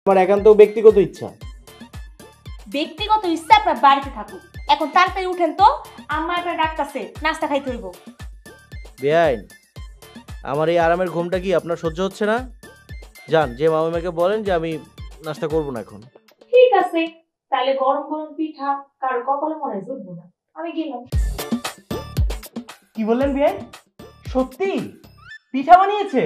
আমার একান্ত ব্যক্তিগত ইচ্ছা। ব্যক্তিগত ইচ্ছা আপনার বাড়িতে থাকুক। এখন তাড়াতাড়ি উঠেন তো, আম্মা আপনার ডাকতেছে, নাস্তা খাইতে হইব। বেআইন, আমার এই আরামের ঘুমটা কি আপনার সহ্য হচ্ছে না? যান, যে মামাকে বলেন যে আমি নাস্তা করব না এখন। ঠিক আছে, তাহলে গরম গরম পিঠা কারো কপালে মনে হয় জুটবো না, আমি গেলাম। কি বললেন বেআইন? সত্যি পিঠা বানিয়েছে?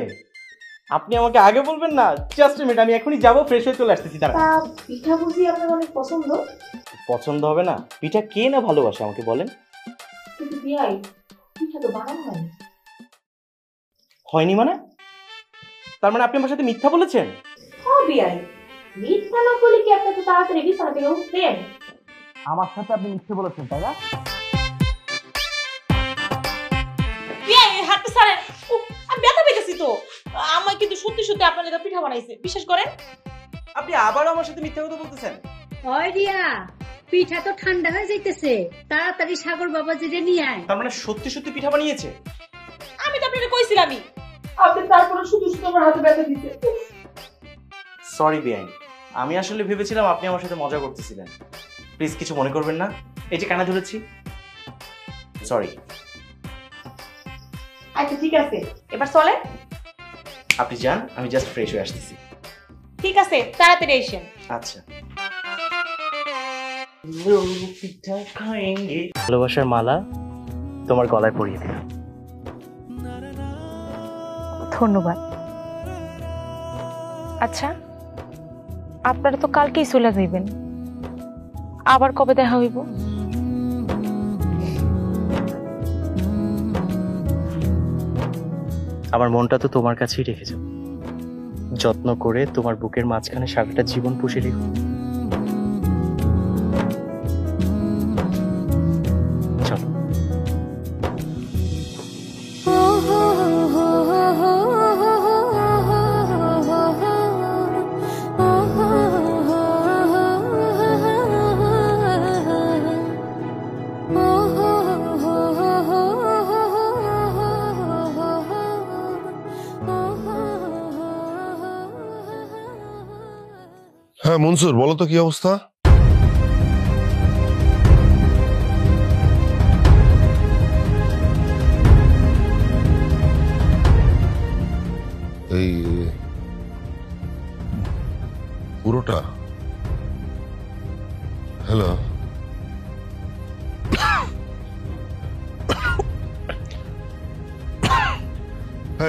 আপনি আমাকে আগে বলবেন না। জাস্ট মিনিট, আমি এখনই যাব, ফ্রেশ হয়ে চলে আসতেছি। তারা পিঠা বুঝি আপনার অনেক পছন্দ? পছন্দ হবে না? পিঠা কে না ভালোবাসে আমাকে বলেন। কিন্তু বিয়াই, পিঠা তো বানানো হয়নি। হয়নি মানে? তার মানে আপনি আমার সাথে মিথ্যা বলেছেন? হ্যাঁ বিয়াই, মিথ্যা না বলে কি আপনি তো তাড়াতাড়ি বিছানা থেকে উঠতেন? আমার সাথে আপনি মিথ্যে বলেছেন, তাই না? বিয়াই হাতে ছাড়েন। আমি ব্যথা পেয়েছি তো। আমার কিন্তু সত্যি সত্যি আপনার লেগে পিঠা বানাইছে, বিশ্বাস করেন। আপনি আবারও আমার সাথে মিথ্যা কথা বলতেছেন। হয় রিয়া, পিঠা তো ঠান্ডা হয়ে যাইতেছে, তাড়াতাড়ি সাগর বাবাজিরে নিয়ে আয়। তার মানে সত্যি সত্যি পিঠা বানিয়েছে? আমি তো আপনাকে কইছিলামই। আপনি তারপরে শুধু শুধু আমার হাতে ব্যথা দিতে। সরি বেআইন, আমি আসলে ভেবেছিলাম আপনি আমার সাথে মজা করতেছিলেন। প্লিজ কিছু মনে করবেন না। এই যে কানে ধরেছি, সরি। আচ্ছা ঠিক আছে, এবার চলে। আপনি যান, আমি জাস্ট ফ্রেশ হয়ে আসতেছি। ঠিক আছে, তাড়াতাড়ি আসেন। আচ্ছা। ভালোবাসার মালা তোমার গলায় পরিয়ে দিলাম। ধন্যবাদ। আচ্ছা, আপনারা তো কালকেই চলে যাইবেন, আবার কবে দেখা হইব? আমার মনটা তো তোমার কাছেই রেখে যাও, যত্ন করে তোমার বুকের মাঝখানে সারাটা জীবন পুষে রেখো। চলো। হ্যাঁ মনসুর, বলো তো কি অবস্থা? এই পুরোটা? হ্যালো,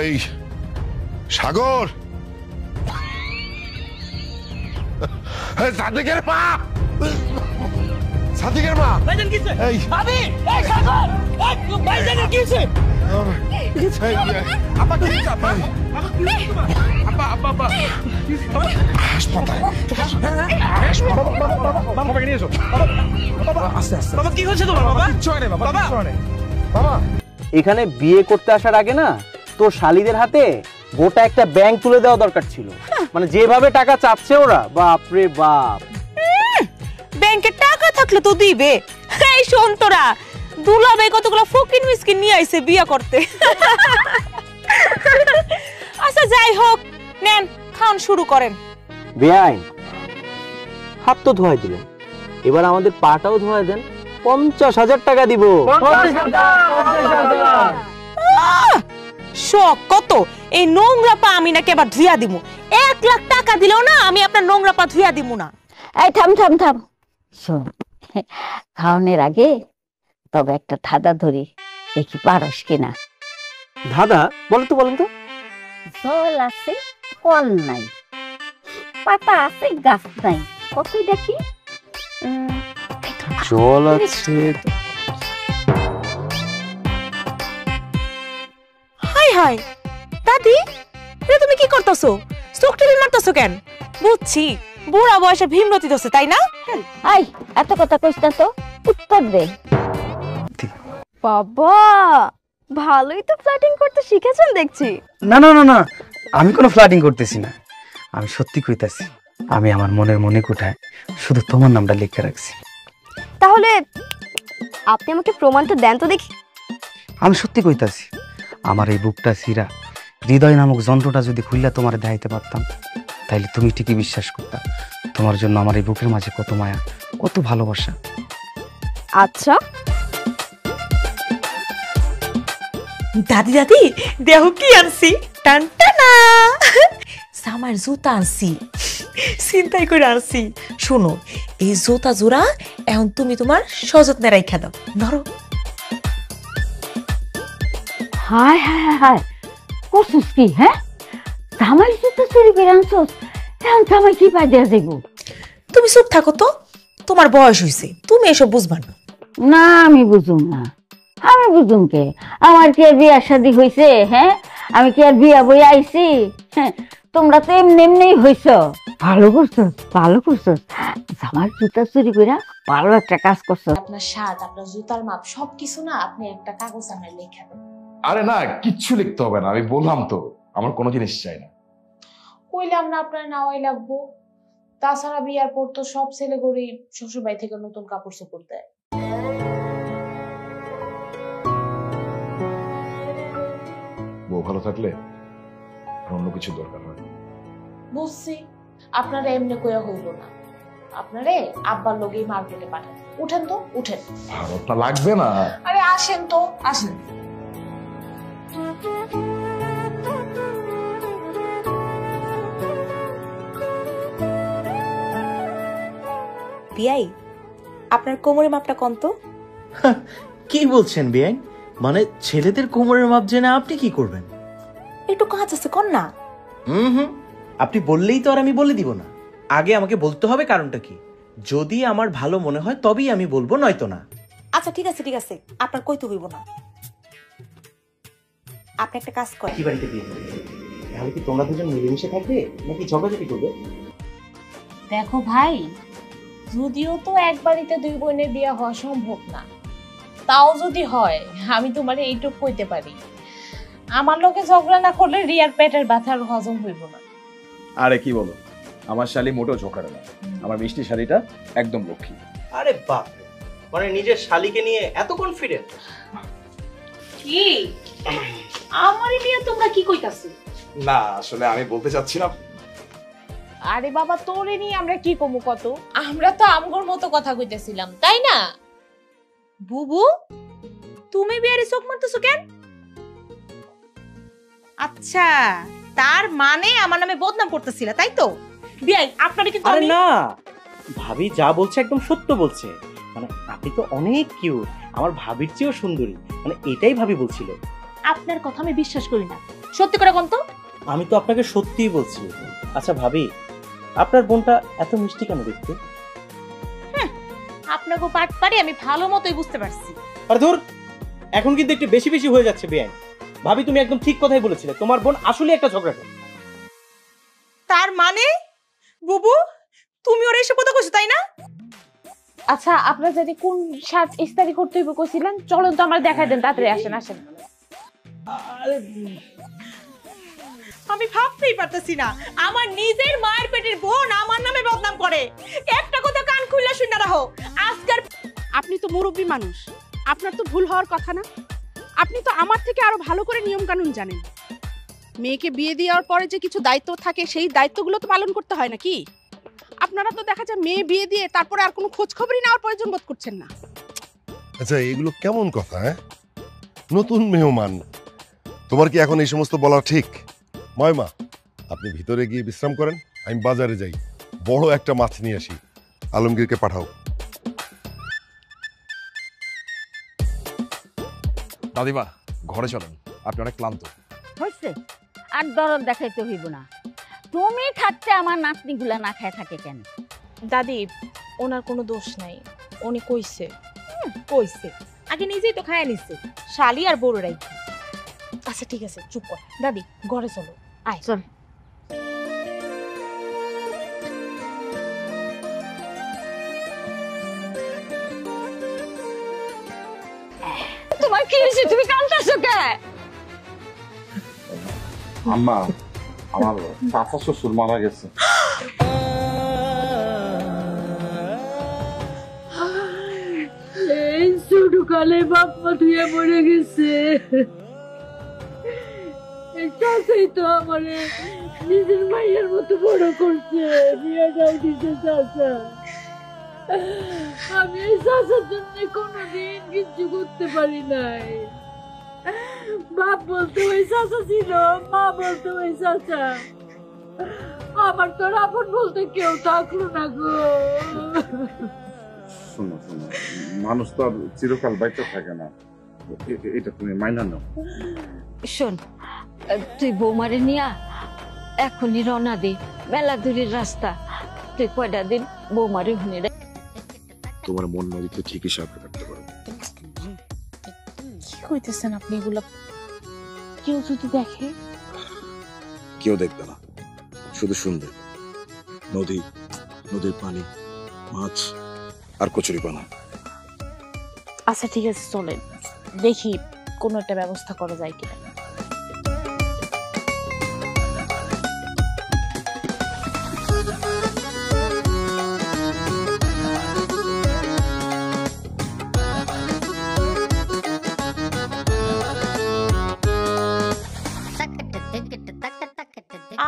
এই সাগর, সাদিকের মা, সাদিকের মা। ভাইজান কিছে? এই ভাবি, এই সাগর, এই ভাইজানের কিছে? আপা কি হইছে? আপা আপা আপা আপা হাসপাতাল, বাবা নিয়ে এসো। বাবা আস্তে আস্তে। বাবা কি হচ্ছে তোমার? বাবা কিচ্ছু হয় না বাবা, কিচ্ছু হয় না বাবা। এখানে বিয়ে করতে আসার আগে না তোর শালীদের হাতে গোটা একটা ব্যাংক তুলে দেওয়া দরকার ছিল। মানে যেভাবে টাকা চাচ্ছে ওরা, বাপ রে বাপ। ব্যাংকে টাকা থাকলে তো দিবে। এই শোন তোরা, দুলাভাই কতগুলো ফকির মিসকিন নিয়ে আইছে বিয়ে করতে। আচ্ছা যাই হোক, নেন খাওয়ান শুরু করেন। বেআইন, হাত তো ধোয়াই দিলেন, এবার আমাদের পাটাও ধোয়াই দেন। 50,000 টাকা দিব। শখ কত? এই নোংরা পা আমি নাকি এবার ধুইয়া দিমু? 1 লাখ টাকা দিলেও না আমি আপনার নোংরা পা ধুইয়া দিমু না। এই থাম থাম থাম, শোন, খাওয়ানোর আগে তবে একটা ধাঁধা ধরি, দেখি পারস কিনা। দাদা বলেন তো, বলেন তো। জল আছে ফল নাই, পাতা আছে গাছ নাই, কত দেখি? জল আছে। হাই হাই দাদি, এটা তুমি কি করতেছো? চোখ টিপে মারতেছো কেন? বুঝছি, বুড়া বয়সে ভীমরতি দোছে, তাই না? আই এত কথা কইস না তো, উত্তর দে। বাবা, ভালোই তো ফ্লার্টিং করতে শিখেছেন দেখছি। না না না না, আমি কোনো ফ্লার্টিং করতেছি না, আমি সত্যি কইতাছি। আমি আমার মনের মনে কোঠায় শুধু তোমার নামটা লিখে রাখছি। তাহলে আপনি আমাকে প্রমাণটা দেন তো দেখি। আমি সত্যি কইতাছি, আমার এই বুকটা ছিঁড়া হৃদয় নামক যন্ত্রটা যদি খুললে তোমার দেখাইতে পারতাম, তাইলে তুমি ঠিকই বিশ্বাস করতা তোমার জন্য আমার এই বুকের মাঝে কত মায়া, কত ভালোবাসা। আচ্ছা, দাদি দাদি দেহ কি আনছি, টানটানা সামার জুতা আনছি, চিন্তাই করে আনছি। শোনো, এই জুতা জোড়া এখন তুমি তোমার সযত্নে রাইখা দাও, ধরো। হায় হায় হায় হায়, করছিস কি? হ্যাঁ, জামাই জুতো চুরি করে আনছস, এখন জামাই কি পাই দেয়া যাইব? তুমি চুপ থাকো তো, তোমার বয়স হয়েছে, তুমি এসব বুঝবা না। না, আমি বুঝুম না। আমি বুঝুম কে? আমার কি আর বিয়া শাদী হয়েছে? হ্যাঁ, আমি কি আর বিয়া বই আইছি? হ্যাঁ, তোমরা তো এমনি এমনি হইছ। ভালো করছস, ভালো করছস, জামাই জুতা চুরি করে ভালো একটা কাজ করছস। আপনার স্বাদ, আপনার জুতার মাপ সবকিছু না আপনি একটা কাগজ আমার লেখা দেন। আরে না, কিচ্ছু লিখতে হবে না, আমি বললাম তো আমার কোনো জিনিস চাই না। কইলাম না আপনার নাওয়াই লাগবো। তাছাড়া বিয়ার পর তো সব ছেলে গড়ি শ্বশুর বাড়ি থেকে নতুন কাপড় চোপড় দেয়। বউ ভালো থাকলে অন্য কিছু দরকার হয়। বুঝছি, আপনারা এমনি কইয়া হইল না। আপনারে আব্বার লগেই মার্কেটে পাঠান। উঠেন তো, উঠেন। ভারতটা লাগবে না। আরে আসেন তো, আসেন। বিয়াই, আপনার কোমরের মাপটা কত? কি বলছেন বিয়াই? মানে ছেলেদের কোমরের মাপ জেনে আপনি কি করবেন? একটু কাজ আছে, কর না। হুম, আপনি বললেই তো আর আমি বলে দিব না। আগে আমাকে বলতে হবে কারণটা কি। যদি আমার ভালো মনে হয় তবেই আমি বলবো, নয়তো না। আচ্ছা ঠিক আছে, ঠিক আছে, আপনার কইতে হইব না। আপনি একটা কাজ করেন। কি বাড়িতে বিয়ে করবে? তাহলে কি তোমরা দুজন মিলেমিশে থাকবে নাকি ঝগড়াঝাটি করবে? দেখো ভাই, যদিও তো এক বাড়িতে দুই বোনের বিয়ে হওয়া সম্ভব না, তাও যদি হয় আমি তোমার এইটুক কইতে পারি, আমার লোকে ঝগড়া না করলে রিয়ার পেটের ব্যথার হজম হইব না। আরে কি বলো, আমার শালি মোটেও ঝোঁকারে না, আমার মিষ্টি শালিটা একদম লক্ষ্মী। আরে বাপ রে, মানে নিজের শালিকে নিয়ে এত কনফিডেন্ট? কি আমারই নিয়ে তোমরা কি কইতাছো? না আসলে আমি বলতে চাচ্ছিলাম। আরে বাবা, তোরে নিয়ে আমরা কি কমু কত? আমরা তো আমগোর মতো কথা কইতেছিলাম, তাই না? বুবু, তুমি বিয়ারে চোখ মারতেছো কেন? আচ্ছা, তার মানে আমার নামে বদনাম করতেছিলা, তাই তো? বিয়াই, আপনারে কিন্তু আরে আমি না, ভাবি যা বলছে একদম সত্য বলছে। মানে আপনি তো অনেক কিউট, আমার ভাবির চেয়েও সুন্দরী, মানে এটাই ভাবি বলছিল। আপনার কথা আমি বিশ্বাস করি না। সত্যি করে কোন তো? আমি তো আপনাকে সত্যিই বলছি। আচ্ছা ভাবি, আপনার বোনটা এত মিষ্টি কেন দেখতে? আপনাকে পাট পারি আমি ভালো মতোই বুঝতে পারছি। আর ধুর, এখন কিন্তু একটু বেশি বেশি হয়ে যাচ্ছে বেআইন। ভাবি তুমি একদম ঠিক কথাই বলেছিলে, তোমার বোন আসলে একটা ঝগড়াটে। তার মানে বুবু, তুমি ওর এসে কথা কইছো, তাই না? আচ্ছা, আপনার যদি কোন শার্ট ইস্তারি করতে হইব কইছিলেন, চলুন তো আমার দেখাই দেন, তাড়াতাড়ি আসেন আসেন। আমি ভাবতেই পারতেছি না, আমার নিজের মায়ের পেটের বোন আমার নামে বদনাম করে। একটা কথা কান খুললা শুনে রাখো, আজকের আপনি তো মুরব্বী মানুষ, আপনার তো ভুল হওয়ার কথা না। আপনি তো আমার থেকে আরো ভালো করে নিয়ম কানুন জানেন। মেয়েকে বিয়ে দেওয়ার পরে যে কিছু দায়িত্ব থাকে, সেই দায়িত্বগুলো তো পালন করতে হয় নাকি? আপনারা তো দেখা যায় মেয়ে বিয়ে দিয়ে তারপরে আর কোনো খোঁজ খবরই নেওয়ার প্রয়োজন বোধ করছেন না। আচ্ছা, এগুলো কেমন কথা? নতুন মেহমান, তোমার কি এখন এই সমস্ত বলা ঠিক? ময়মা, আপনি ভিতরে গিয়ে বিশ্রাম করেন, আমি বাজারে যাই, বড় একটা মাছ নিয়ে আসি। আলমগীরকে পাঠাও। দাদিমা, ঘরে চলেন, আপনি অনেক ক্লান্ত। হয়েছে, আর দরদ দেখাইতে হইব না। তুমি থাকতে আমার নাতনিগুলা না খায় থাকে কেন? দাদি, ওনার কোনো দোষ নাই, উনি কইছে। কইছে, আগে নিজেই তো খায় নিচ্ছে, শালি আর বড় রাই। আচ্ছা ঠিক আছে, চুপ কর। দাদি, ঘরে চলো, আয় চল। তোমার কি হয়েছে? তুমি কাঁদতেছো কেন? আম্মা, আমার চাচা শ্বশুর মারা গেছে। এই ছোট কালে বাপ মা ধুয়ে মরে গেছে। এই চাচাই তো আমার নিজের মাইয়ের মতো বড় করছে, বিয়েটাও দিছে চাচা। আমি এই চাচার জন্য কোনোদিন কিছু করতে পারি নাই। বাপ বলতে ওই চাচা ছিল, মা বলতে ওই চাচা, আমার তো আপন বলতে কেউ থাকলো না গো। শোনো শোনো, মানুষ তো আর চিরকাল বাইতে থাকে না, এটা তুমি মাইনা নাও। শোন, তুই বৌমারে নিয়া এখনই রওনা দে, মেলা দূরের রাস্তা। তুই কয়টা দিন বৌমারে হুনে রে। তোমার মন নদীতে ঠিকই সাপে কাটতে পারো। কি কইতেছেন আপনি এগুলো? কেউ যদি দেখে? কেউ দেখবে না, শুধু শুনবে নদী, নদীর পানি, মাছ আর কচুরি পানা। আচ্ছা ঠিক আছে, চলেন দেখি কোনো একটা ব্যবস্থা করা যায় কিনা।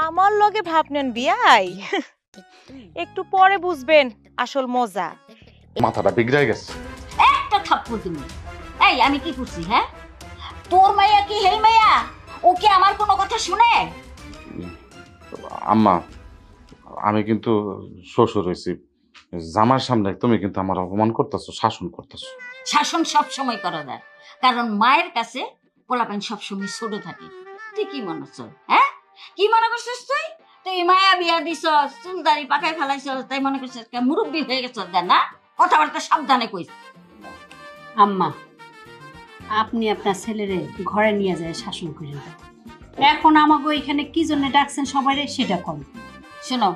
আমার লগে ভাবনেন বিয়াই, একটু পরে বুঝবেন আসল মজা। মাথাটা বিগড়াই গেছে। একটা থাপ্পড় দিবি। এই আমি কি করছি? হ্যাঁ, তোর মাইয়া কি হেই মাইয়া? ও কি আমার কোনো কথা শুনে? আম্মা, আমি কিন্তু শ্বশুর হয়েছি, জামার সামনে তুমি কিন্তু আমার অপমান করতেছো, শাসন করতেছো। শাসন সব সময় করা যায়, কারণ মায়ের কাছে পোলাপান সব সময় ছোট থাকে। তুই কি মনে করছ? হ্যাঁ, কি মনে করছিস তুই? তুই মায়া বিয়া দিছ, চুলদারি পাকায় ফেলাইছ, তাই মনে করছিস মুরব্বী হয়ে গেছ না? কথাবার্তা সাবধানে কইস। আম্মা, আপনি আপনার ছেলেরে ঘরে নিয়ে যায় শাসন করেন। এখন আমাকে এখানে কি জন্য ডাকছেন সবাই, সেটা কম। শোনো,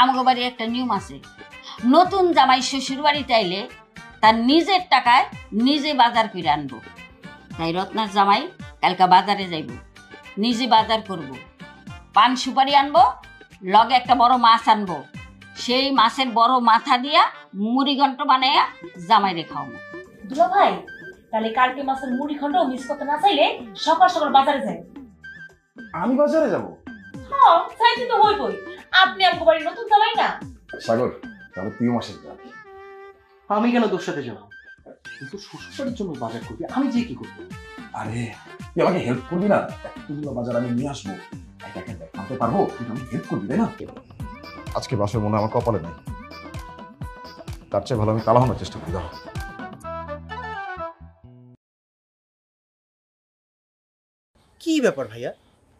আমাকে বাড়ি একটা নিয়ম আছে, নতুন জামাই শ্বশুর বাড়িতে আইলে তার নিজের টাকায় নিজে বাজার করে আনবো। তাই রত্নার জামাই কালকা বাজারে যাইব, নিজে বাজার করব, পান সুপারি আনবো, লগে একটা বড় মাছ আনবো, সেই মাছের বড় মাথা দিয়া মুড়ি ঘন্ট বানাইয়া জামাইরে খাওয়াবো। দুলা ভাই, তাহলে কালকে মাছের মুড়ি খন্ড মিস করতে না চাইলে সকাল সকাল বাজারে যাই। আমি বাজারে যাব? হ্যাঁ, চাইতে তো হইবই, আপনি আমাকে বাড়ি নতুন জামাই না। সাগর, তাহলে তুইও মাসে যা। আমি কেন তোর সাথে যাবো? কিন্তু শ্বশুরবাড়ির জন্য বাজার করবি, আমি যে কি করবো? আরে তুই আমাকে হেল্প করবি না? এতগুলো বাজার আমি নিয়ে আসবো, এটাকে আনতে পারবো, কিন্তু আমি হেল্প করবি, তাই না? আজকে বাসের মনে আমার কপালে নাই, তার চেয়ে ভালো আমি তালা হওয়ার চেষ্টা করি। দাও। কি ব্যাপার ভাইয়া,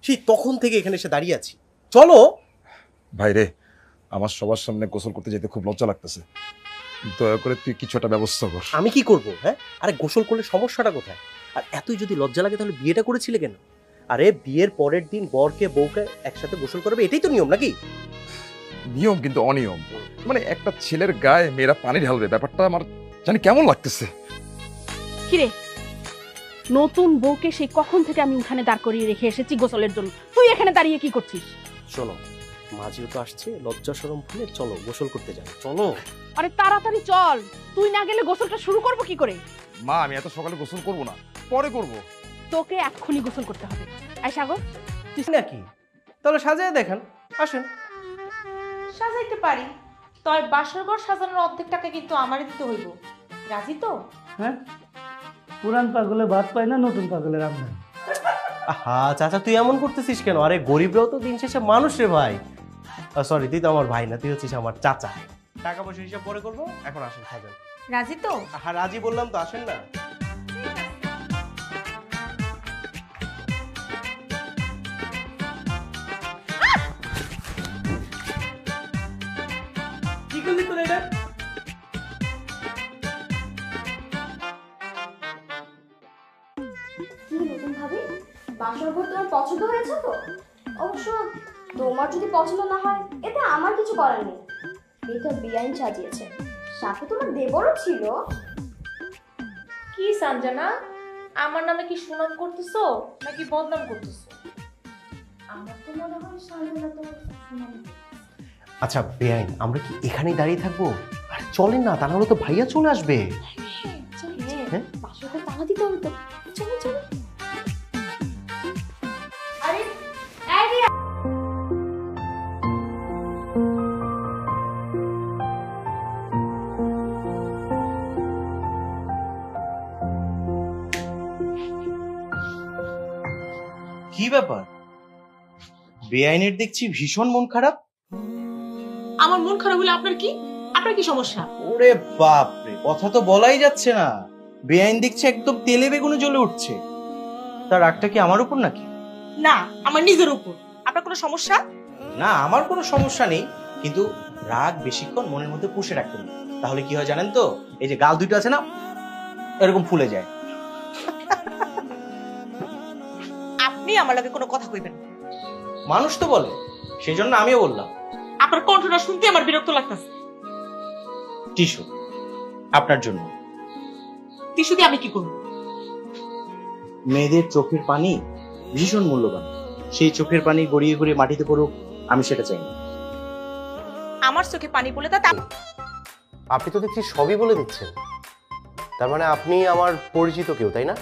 সেই তখন থেকে এখানে এসে দাঁড়িয়ে আছি, চলো। ভাই রে, আমার সবার সামনে গোসল করতে যেতে খুব লজ্জা লাগতেছে, দয়া করে তুই কিছু একটা ব্যবস্থা কর। আমি কি করব? হ্যাঁ, আরে গোসল করলে সমস্যাটা কোথায়? আর এতই যদি লজ্জা লাগে তাহলে বিয়েটা করেছিলে কেন? আরে বিয়ের পরের দিন বরকে বউকে একসাথে গোসল করবে, এটাই তো নিয়ম নাকি? নিয়ম কিন্তু অনিয়ম, মানে একটা ছেলের গায়ে মেয়েরা পানি ঢালবে, ব্যাপারটা আমার জানি কেমন লাগতেছে। কিরে, নতুন বউকে সেই কখন থেকে আমি উঠানে দাঁড় করিয়ে রেখে এসেছি গোসলের জন্য, তুই এখানে দাঁড়িয়ে কি করছিস? শোনো, মাঝিও তো আসছে, লজ্জা শরম ভুলে চলো গোসল করতে যাও, চলো। আরে তাড়াতাড়ি চল, তুই না গেলে গোসলটা শুরু করবো কি করে? মা, আমি এত সকালে গোসল করব না, পরে করব। তোকে এক্ষুনি গোসল করতে হবে। আয় সাগর, তুই নাকি? তাহলে সাজায় দেখান, আসেন। সাজাইতে পারি, তবে বাসর ঘর সাজানোর অর্ধেক টাকা কিন্তু আমারই দিতে হইব। রাজি তো? হ্যাঁ, পুরান পাগলে ভাত পায় না, নতুন পাগলে রান্না। হ্যাঁ চাচা, তুই এমন করতেছিস কেন? আরে গরিবরাও তো দিন শেষে মানুষ রে ভাই। সরি, তুই তো আমার ভাই না, তুই হচ্ছিস আমার চাচা। টাকা পয়সা হিসাব পরে করবো, এখন আসেন সাজান। রাজি তো? হ্যাঁ রাজি বললাম তো, আসেন না। কি করলি তোর এটা? কি নতুন ভাবি, বাসর ঘর তোমার পছন্দ হয়েছে তো? অবশ্য তোমার যদি পছন্দ না হয় এতে আমার কিছু করার নেই, এটা বেআইন সাজিয়েছে, সাথে তোমার দেবরও ছিল। কি সঞ্জনা, আমার নামে কি সুনাম করতেছো নাকি বদনাম করতেছো? আমার তো মনে হয় সঞ্জনা তোমার সুনাম। আচ্ছা বেআইন, আমরা কি এখানেই দাঁড়িয়ে থাকবো? আর চলেন না, তা নাহলে তো ভাইয়া চলে আসবে। হ্যাঁ, বাসর ঘর তালা দিতে হবে তো, চলো চলো। আরে কি ব্যাপার? বেআইনের দেখছি ভীষণ মন খারাপ। আমার মন খারাপ হলে আপনার কি? আপনার কি সমস্যা? ওরে বাপ রে, কথা তো বলাই যাচ্ছে না। বেআইন দেখছি একদম তেলে বেগুনে জ্বলে উঠছে। তার রাগটা কি আমার উপর নাকি? না, আমার নিজের উপর। আপনার কোনো সমস্যা? না, আমার কোনো সমস্যা নেই, কিন্তু রাগ বেশিক্ষণ মনের মধ্যে পুষে রাখতে নেই। তাহলে কি হয় জানেন তো, এই যে গাল দুটো আছে না, এরকম ফুলে যায়। আপনি আমার লগে কোনো কথা কইবেন? মানুষ তো বলে, সেই জন্য আমিও বললাম। আপনার কণ্ঠটা শুনতে আমার বিরক্ত লাগতেছে। টিস্যু আপনার জন্য। টিস্যু দিয়ে আমি কি করব? মেয়েদের চোখের পানি ভীষণ মূল্যবান। সেই চোখের পানি গড়িয়ে গড়িয়ে মাটিতে পড়ুক, আমি সেটা চাই না। আমার চোখে পানি পড়লে তা আপনি তো দেখছি সবই বলে দিচ্ছেন। তার মানে আপনি আমার পরিচিত কেউ, তাই না?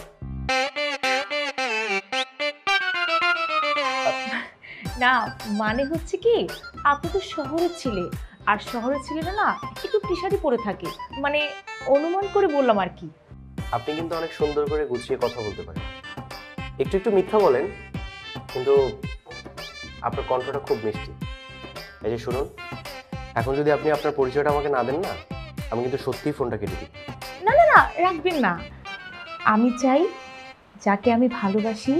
না, মানে হচ্ছে কি, আপনি তো শহরের ছেলে, আর শহরের ছেলেরা না একটু টি-শার্টই পরে থাকে, মানে অনুমান করে বললাম আর কি। আপনি কিন্তু অনেক সুন্দর করে গুছিয়ে কথা বলতে পারেন। একটু একটু মিথ্যা বলেন, কিন্তু আপনার কণ্ঠটা খুব মিষ্টি। এই যে শুনুন, এখন যদি আপনি আপনার পরিচয়টা আমাকে না দেন না, আমি কিন্তু সত্যিই ফোনটা কেটে দিই। না না না, রাখবেন না। আমি চাই যাকে আমি ভালোবাসি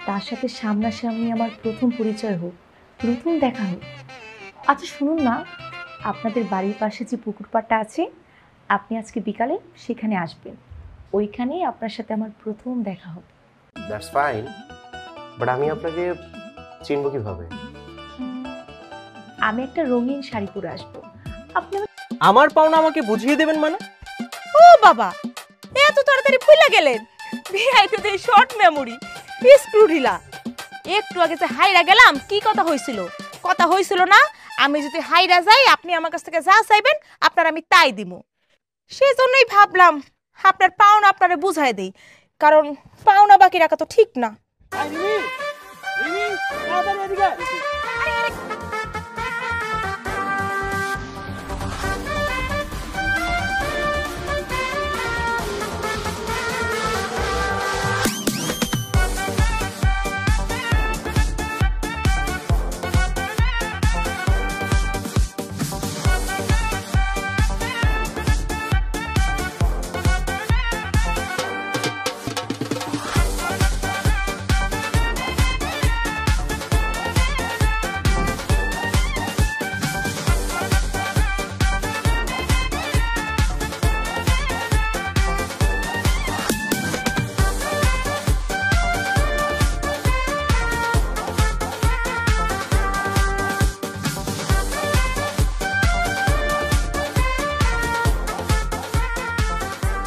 তার সাথে সামনাসামনি আমার প্রথম পরিচয় হোক, প্রথম দেখা হোক। আচ্ছা শুনুন না, আপনাদের বাড়ির পাশে যে পুকুর পাড়টা আছে, আপনি আজকে বিকালে সেখানে আসবেন। ওইখানেই আপনার সাথে আমার প্রথম দেখা হবে। দ্যাটস ফাইন, বাট আমি আপনাকে চিনব কিভাবে? আমি একটা রঙিন শাড়ি পরে আসবো, আপনি আমার পাওনা আমাকে বুঝিয়ে দেবেন মানে? ও বাবা, এত তাড়াতাড়ি ভুলে গেলেন? বিয়াইতে তো শর্ট মেমোরি, স্ক্রু ঢিলা। একটু আগে যে হাইরা গেলাম, কি কথা হইছিল? কথা হইছিল না আমি যদি হাইরা যাই আপনি আমার কাছ থেকে যা চাইবেন আপনার আমি তাই দিব। সেজন্যই ভাবলাম আপনার পাওনা আপনারে বুঝাই দেই, কারণ পাওনা বাকি রাখা তো ঠিক না।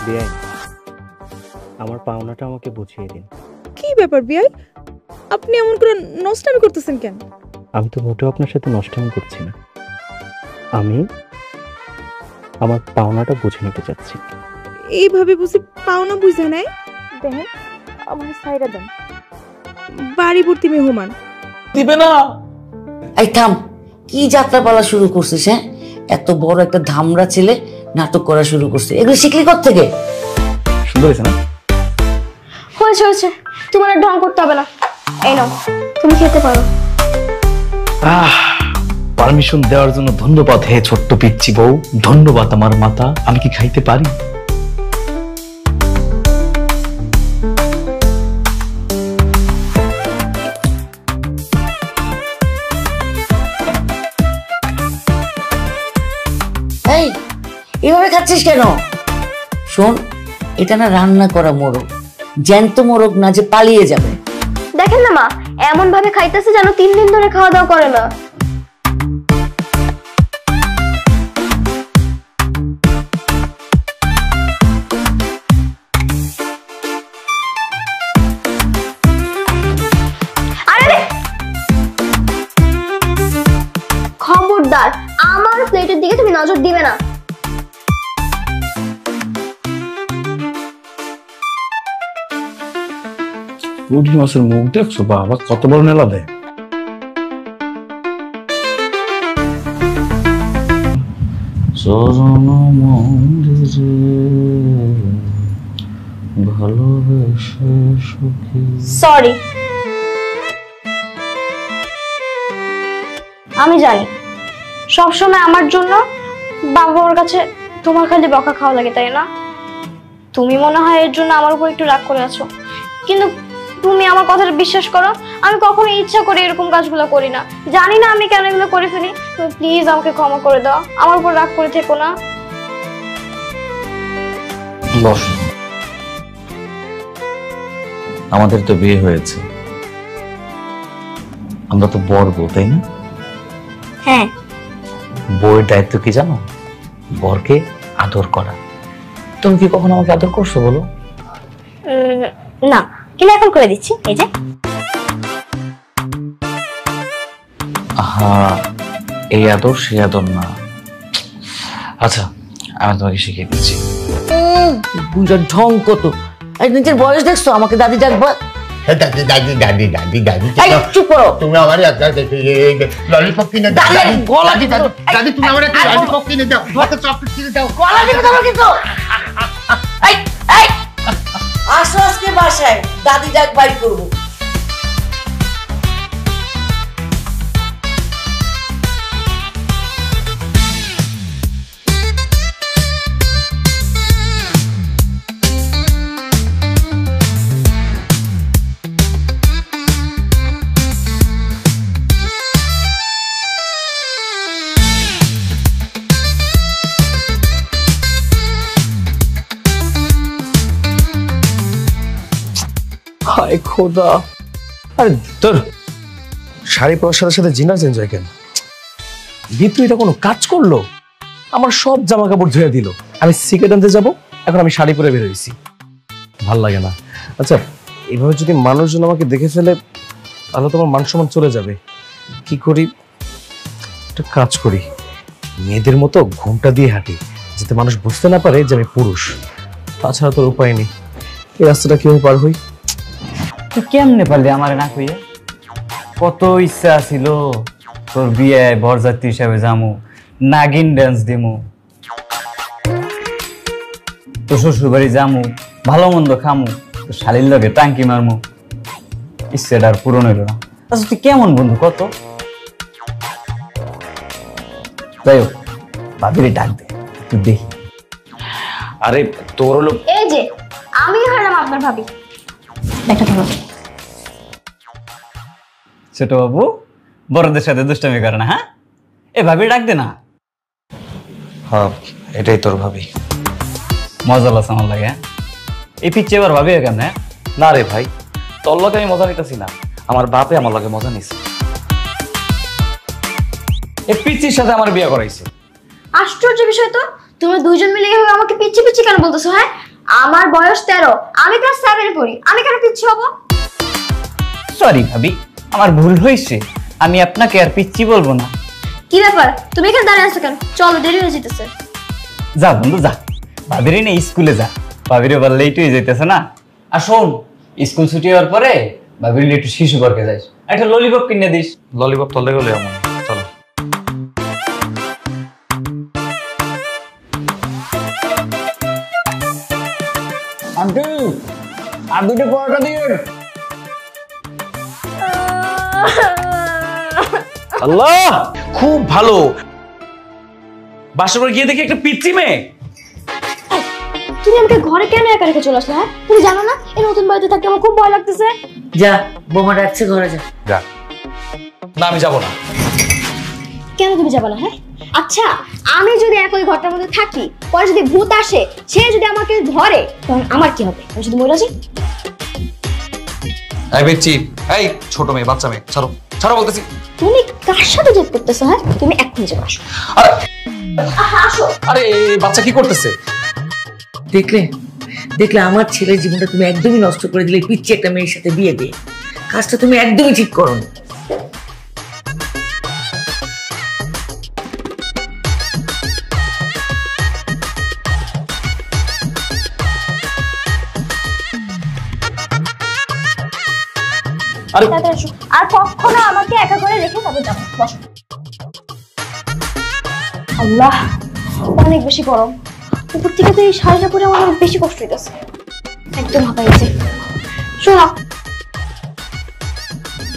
বেআইন, আমার পাওনাটা আমাকে বুঝিয়ে দিন। কি ব্যাপার বিয়াই, আপনি এমন করে নষ্টামি করতেছেন কেন? আমি তো মোটেও আপনার সাথে নষ্টামি করছি না, আমি আমার পাওনাটা বুঝে নিতে চাচ্ছি। এইভাবে বুঝি পাওনা বুঝা নাই? দেখেন আমার সাইরা দেন, বাড়ি ভর্তি মেহমান। দিবে না? এই থাম, কি যাত্রাপালা শুরু করছিস? হ্যাঁ, এত বড় একটা ধামড়া ছেলে নাটক করা শুরু করছে, এগুলো শিখলি কোত্থেকে? সুন্দর হয়েছে না? হয়েছে হয়েছে, তোমার আর ঢং করতে হবে না। এই নাও, তুমি খেতে পারো। পারমিশন দেওয়ার জন্য ধন্যবাদ হে ছোট্ট পিচ্চি বউ, ধন্যবাদ আমার মাতা। আমি কি খাইতে পারি? এই এভাবে খাচ্ছিস কেন? শোন, এটা না রান্না করা মোরগ, জ্যান্ত মোরগ না যে পালিয়ে যাবে। দেখেন না মা, এমন ভাবে খাইতেছে যেন 3 দিন ধরে খাওয়া দাওয়া করে না। খবরদার, আমার প্লেটের দিকে তুমি নজর দিবে না। পুঁটি মাছের মুখ দেখছো বাবা, কত বড় নেলা দেয়। চরণ মন্দিরে ভালোবেসে সুখী। সরি, আমি জানি সবসময় আমার জন্য বাবা মার কাছে তোমার খালি বকা খাওয়া লাগে, তাই না? তুমি মনে হয় এর জন্য আমার উপর একটু রাগ করে আছো, কিন্তু তুমি আমার কথাটা বিশ্বাস করো, আমি কখনো ইচ্ছা করে এরকম কাজগুলো করি না। জানি না আমি কেন এগুলো করে ফেলি। তুমি প্লিজ আমাকে ক্ষমা করে দাও, আমার উপর রাগ করে থেকো না। বস, আমাদের তো বিয়ে হয়েছে, আমরা তো বর বউ, তাই না? হ্যাঁ। বউয়ের দায়িত্ব কি জানো? বরকে আদর করা। তুমি কি কখনো আমাকে আদর করছো বলো? না, কিন্তু এখন করে দিচ্ছি, এই যে। হ্যাঁ, এই আদর সেই আদর না। আচ্ছা, আমি তোমাকে শিখিয়ে দিচ্ছি। বুঝার ঢং কত! নিজের বয়স দেখছো, আমাকে দাদি ডাকবা? দাদি দাদি দাদি দাদি দাদি চুপ করো। তুমি আমার একটা ললিপপ কিনে দাও। দাদি দাদি দাদি তুমি আমার একটা ললিপপ কিনে দাও, একটা চকলেট কিনে দাও। গলা টিপে ধরো কিন্তু। এই এই আসো আজকে বাসায়, দাদি ডাক বাইর করবো। হায় খোদা! আরে তোর শাড়ি পরার সাথে সাথে জিনার চেঞ্জ হয় কেন? বিতু এটা কোনো কাজ করলো? আমার সব জামা কাপড় ধুয়ে দিল। আমি সিগারেট আনতে যাবো, এখন আমি শাড়ি পরে বের হয়েছি। ভাল লাগে না। আচ্ছা, এইভাবে যদি মানুষজন আমাকে দেখে ফেলে তাহলে তোমার মান সম্মান চলে যাবে। কি করি? একটা কাজ করি, মেয়েদের মতো ঘুমটা দিয়ে হাঁটি, যাতে মানুষ বুঝতে না পারে যে আমি পুরুষ। তাছাড়া তোর উপায় নেই। এই রাস্তাটা কিভাবে পার হই? তুই কেমনে পারলি আমার না কইয়া? কত ইচ্ছা ছিল তোর বিয়ে বরযাত্রী হিসাবে যামু, নাগিন ডান্স দিমু, তোর শ্বশুর বাড়ি যামু, ভালো মন্দ খামু, তোর শালির লগে টাঙ্কি মারমু। ইচ্ছেটা আর পূরণ হইল না। আচ্ছা তুই কেমন বন্ধু কত? যাই হোক, ভাবিরে ডাক দে, তুই দেখি। আরে তোর হলো এই যে আমি হলাম আপনার ভাবি। একটা ধরো। ছোট বাবু বড়দের সাথে দুষ্টামি করে না? হ্যাঁ, এ ভাবি ডাক দে না। হ্যাঁ, এটাই তোর ভাবি। মজা লাগছে আমার লাগে। এই পিচ্ছে এবার ভাবি কেমন? না রে ভাই, তোর লগে আমি মজা নিতেছি না, আমার বাপে আমার লগে মজা নিছে। এই পিচ্চির সাথে আমার বিয়ে করাইছে। আশ্চর্য বিষয় তো, তোমরা দুইজন মিলে এভাবে আমাকে পিচ্ছি পিচ্ছি কেন বলতেছো? হ্যাঁ, আমার বয়স 13, আমি ক্লাস 7 পড়ি, আমি কেন পিচ্ছি হব? সরি ভাবি, আমার ভুল হয়েছে, আমি আপনাকে আর পিচ্ছি বলবো না। কি ব্যাপার, তুমি এখানে দাঁড়িয়ে আছো কেন? চলো, দেরি হয়ে যেতেছে। যা বন্ধু যা, ভাবিরে না স্কুলে যা, ভাবিরে আবার লেট হয়ে যাইতেছে না। আর শোন, স্কুল ছুটি হওয়ার পরে ভাবির একটু শিশু পার্কে যাইস, একটা ললিপপ কিনে দিস। ললিপপ তলে গেলে এমন। চলো। আন্টি আর দুটো পরোটা দিন। আল্লাহ, খুব ভালো। বাসার পর গিয়ে দেখি একটা পিচ্চি মেয়ে। তুমি আমাকে ঘরে কেন একা রেখে চলে আসলে? হ্যাঁ, তুমি জানো না এই নতুন বাড়িতে থাকতে আমার খুব ভয় লাগতেছে। যা, বোমা ডাকছে, ঘরে যা। যা। না, আমি যাবো না। কেন তুমি যাবে না? হ্যাঁ, আচ্ছা আমি যদি একই ঘরটার মধ্যে থাকি, পরে যদি ভূত আসে, সে যদি আমাকে ধরে, তখন আমার কি হবে? আমি শুধু মরে যাই। এই পিচ্চি, এই ছোট মেয়ে, বাচ্চা মেয়ে, ছাড়ো ছাড়ো বলতেছি। তুমি কার সাথে জেদ করতেছো? হ্যাঁ, তুমি এক্ষুনি যাবে। আসো। আরে আসো। আরে বাচ্চা কি করতেছে? দেখলে দেখলে আমার ছেলের জীবনটা তুমি একদমই নষ্ট করে দিলে পিচ্ছি একটা মেয়ের সাথে বিয়ে দিয়ে। কাজটা তুমি একদমই ঠিক করোনি। আর কখনো আমাকে একা করে রেখে তবে যাবো। বসো। আল্লাহ, অনেক বেশি গরম। উপর থেকে তো এই শাড়িটা পরে আমার অনেক বেশি কষ্ট হইতেছে, একদম হাঁপাইছে। শোনো,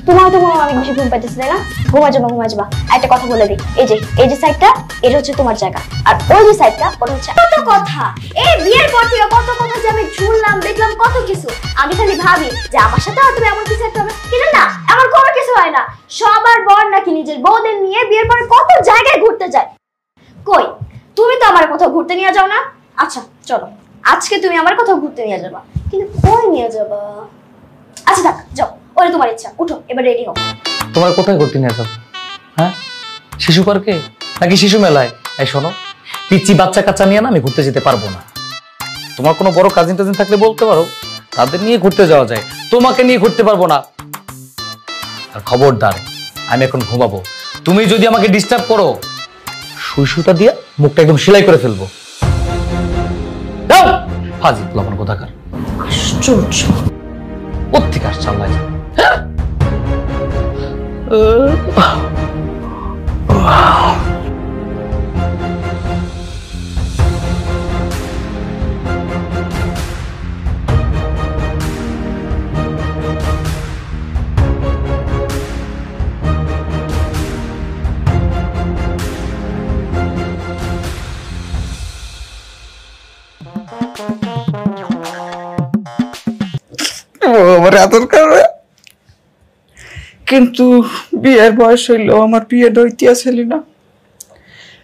তোমার তো মনে হয় অনেক বেশি ঘুম পাইতেছে তাই না? ঘুমা যাবা। একটা কথা বলে দিই, এই যে সাইডটা এটা হচ্ছে তোমার জায়গা, আর ওই যে সাইডটা ওটা হচ্ছে কত কথা। এই বিয়ের পর থেকে কত কথা যে আমি শুনলাম দেখলাম কত কিছু। আমি খালি ভাবি যে আমার সাথে হয়তো এমন কিছু একটা হবে, কিন্তু না, এমন কোনো কিছু হয় না। সবার বর নাকি নিজের বউদের নিয়ে বিয়ের পরে কত জায়গায় ঘুরতে যায়। কই তুমি তো আমার কোথাও ঘুরতে নিয়ে যাও না? আচ্ছা চলো আজকে তুমি আমার কোথাও ঘুরতে নিয়ে যাবা, কিন্তু কই নিয়ে যাবা? আচ্ছা থাক, যাও, ওরে তোমার ইচ্ছা, উঠো এবার রেডি হও। তোমার কোথায় করতে নিয়ে যাবো? হ্যাঁ, শিশু পার্কে নাকি শিশু মেলায়? এই শোনো, পিচ্ছি বাচ্চা কাচ্চা নিয়ে না আমি ঘুরতে যেতে পারবো না। তোমার কোনো বড় কাজিন টাজিন থাকলে বলতে পারো, তাদের নিয়ে ঘুরতে যাওয়া যায়, তোমাকে নিয়ে ঘুরতে পারবো না। আর খবরদার, আমি এখন ঘুমাবো, তুমি যদি আমাকে ডিস্টার্ব করো সুই সুতা দিয়ে মুখটা একদম সেলাই করে ফেলবো। ফাজিল লবণ কোথাকার, আশ্চর্য, কোত্থেকে আসছে আল্লাহ জানে। আমার আদর করবে, কিন্তু বিয়ের বয়স হইল, আমার বিয়ে দইতে আসলি না।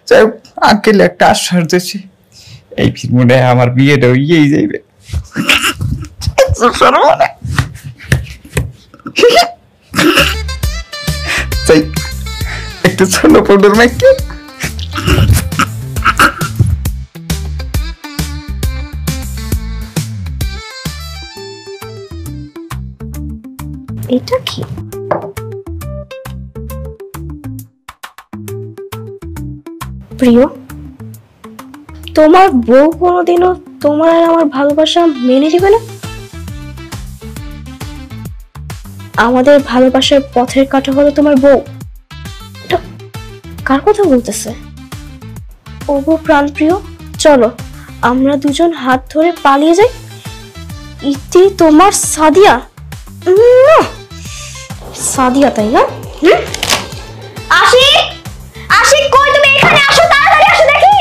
যাই হোক, আঙ্কেল একটা আশ্বাস দিয়েছি, এই মনে হয় আমার বিয়েটা হইয়েই যাইবে। একটু ছোট পড়ুর মাইকে এটা কি? প্রিয়, তোমার বউ কোনোদিনও তোমার আর আমার ভালোবাসা মেনে নেবে না? আমাদের ভালোবাসার পথের কাঁটা হলো তোমার বউ। এটা কার কথা বলতেছে? ও গো প্রাণ প্রিয়, চলো আমরা দুজন হাত ধরে পালিয়ে যাই। ইতি তোমার সাদিয়া, সাদিয়া তাই না? আশিক, আশিক কই তুমি? এখানে আসো, তাড়াতাড়ি আসো দেখি।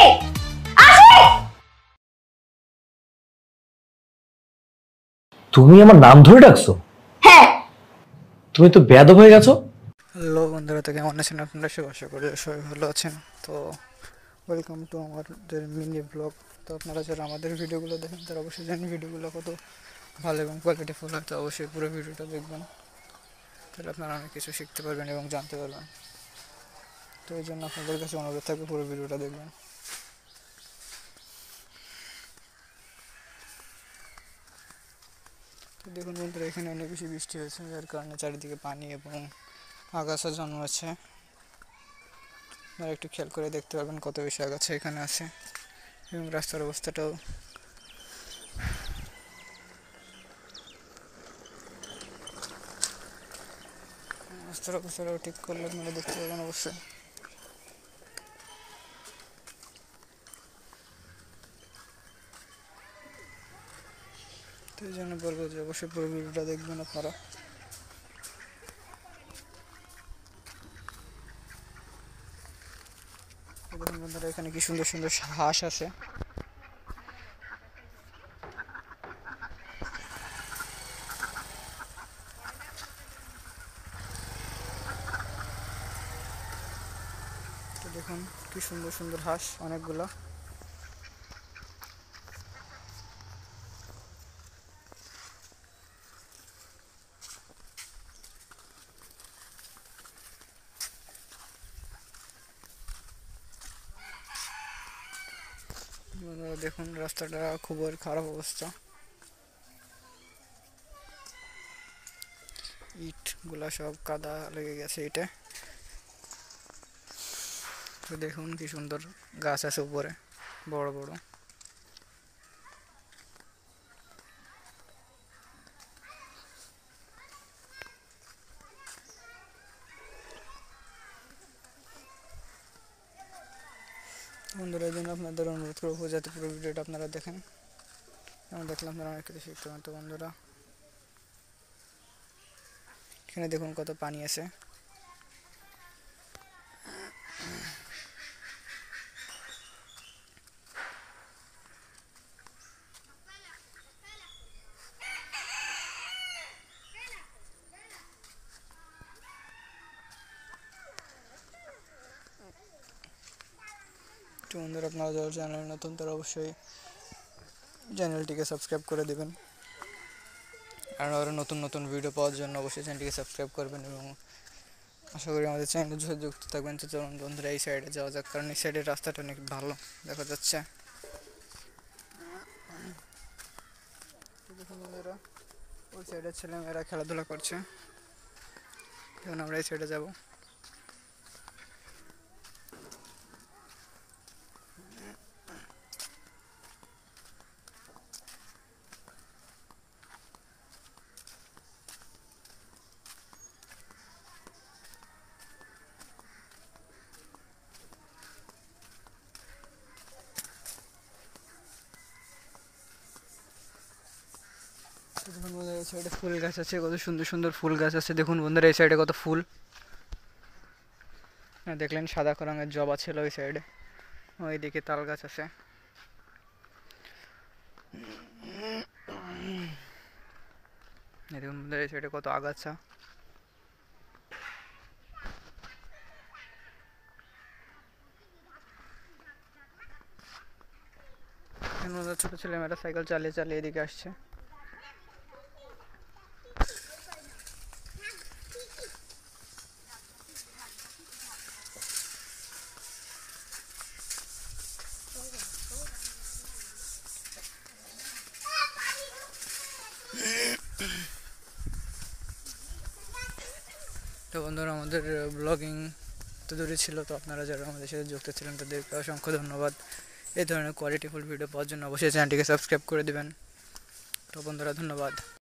আশিক! তুমি আমার নাম ধরে ডাকছো? হ্যাঁ। তুমি তো বেয়াদব হয়ে গেছো। হ্যালো বন্ধুরা, তো কেমন আছেন আপনারা? আশা করি সবাই ভালো আছেন। তো ওয়েলকাম টু আমাদের মিনি ব্লগ। তো আপনারা যারা আমাদের ভিডিওগুলো দেখেন তারা অবশ্যই জানেন ভিডিওগুলো কত ভালো এবং কোয়ালিটিফুল হয়। তো অবশ্যই পুরো ভিডিওটা দেখবেন, তাহলে আপনারা অনেক কিছু শিখতে পারবেন এবং জানতে পারবেন। তো এই জন্য আপনাদের কাছে অনুরোধ থাকবে পুরো ভিডিওটা দেখবেন। তো দেখুন বন্ধুরা, এখানে অনেক বেশি বৃষ্টি হয়েছে, যার কারণে চারিদিকে পানি এবং আগাছা জন্মেছে। আপনারা একটু খেয়াল করে দেখতে পারবেন কত বেশি আগাছা এখানে আছে, এবং রাস্তার অবস্থাটাও ঠিক করলে আপনারা দেখতে পাবেন অবশ্যই। তো এই জন্য বলবো যে অবশ্যই পুরো ভিডিওটা দেখবেন আপনারা। দেখুন বন্ধুরা, এখানে কি সুন্দর সুন্দর হাঁস আছে। দেখুন কি সুন্দর সুন্দর হাঁস অনেকগুলো। দেখুন রাস্তাটা খুবই খারাপ অবস্থা, ইট গুলা সব কাদা লেগে গেছে ইটে। তো দেখুন কি সুন্দর গাছ আছে উপরে, বড় বড়। বন্ধুরা, এই জন্য আপনাদের অনুরোধ করবো যাতে পুরো ভিডিওটা আপনারা দেখেন এবং দেখলে আপনারা অনেক কিছু শিখতে পারেন। তো বন্ধুরা, এখানে দেখুন কত পানি আছে। তো বন্ধুরা আপনারা যারা চ্যানেল নতুন তারা অবশ্যই চ্যানেলটিকে সাবস্ক্রাইব করে দেবেন, আর আরও নতুন নতুন ভিডিও পাওয়ার জন্য অবশ্যই চ্যানেলটিকে সাবস্ক্রাইব করবেন এবং আশা করি আমাদের চ্যানেলের সাথে যুক্ত থাকবেন। তো চলুন বন্ধুরা এই সাইডে যাওয়া যাক, কারণ এই সাইডের রাস্তাটা অনেক ভালো দেখা যাচ্ছে। দেখুন বন্ধুরা ওই সাইডের ছেলেমেয়েরা খেলাধুলা করছে, এখন আমরা এই সাইডে যাবো। দেখুন বন্ধুরা এই সাইডে ফুল গাছ আছে, কত সুন্দর সুন্দর ফুল গাছ আছে। দেখুন বন্ধুরা এই সাইডে কত ফুল, দেখলেন সাদা রঙের জবা ছিল ওই সাইডে, ওই দিকে তাল গাছ আছে। দেখুন বন্ধুরা এই সাইডে কত আগাছা। ছোট ছেলেমেয়েরা সাইকেল চালিয়ে চালিয়ে এদিকে আসছে। তো বন্ধুরা আমাদের ব্লগিং তো দূরে ছিল, তো আপনারা যারা আমাদের সাথে যুক্ত ছিলেন তাদেরকে অসংখ্য ধন্যবাদ। এই ধরনের কোয়ালিটিফুল ভিডিও পাওয়ার জন্য অবশ্যই চ্যানেলটিকে সাবস্ক্রাইব করে দিবেন। তো বন্ধুরা ধন্যবাদ।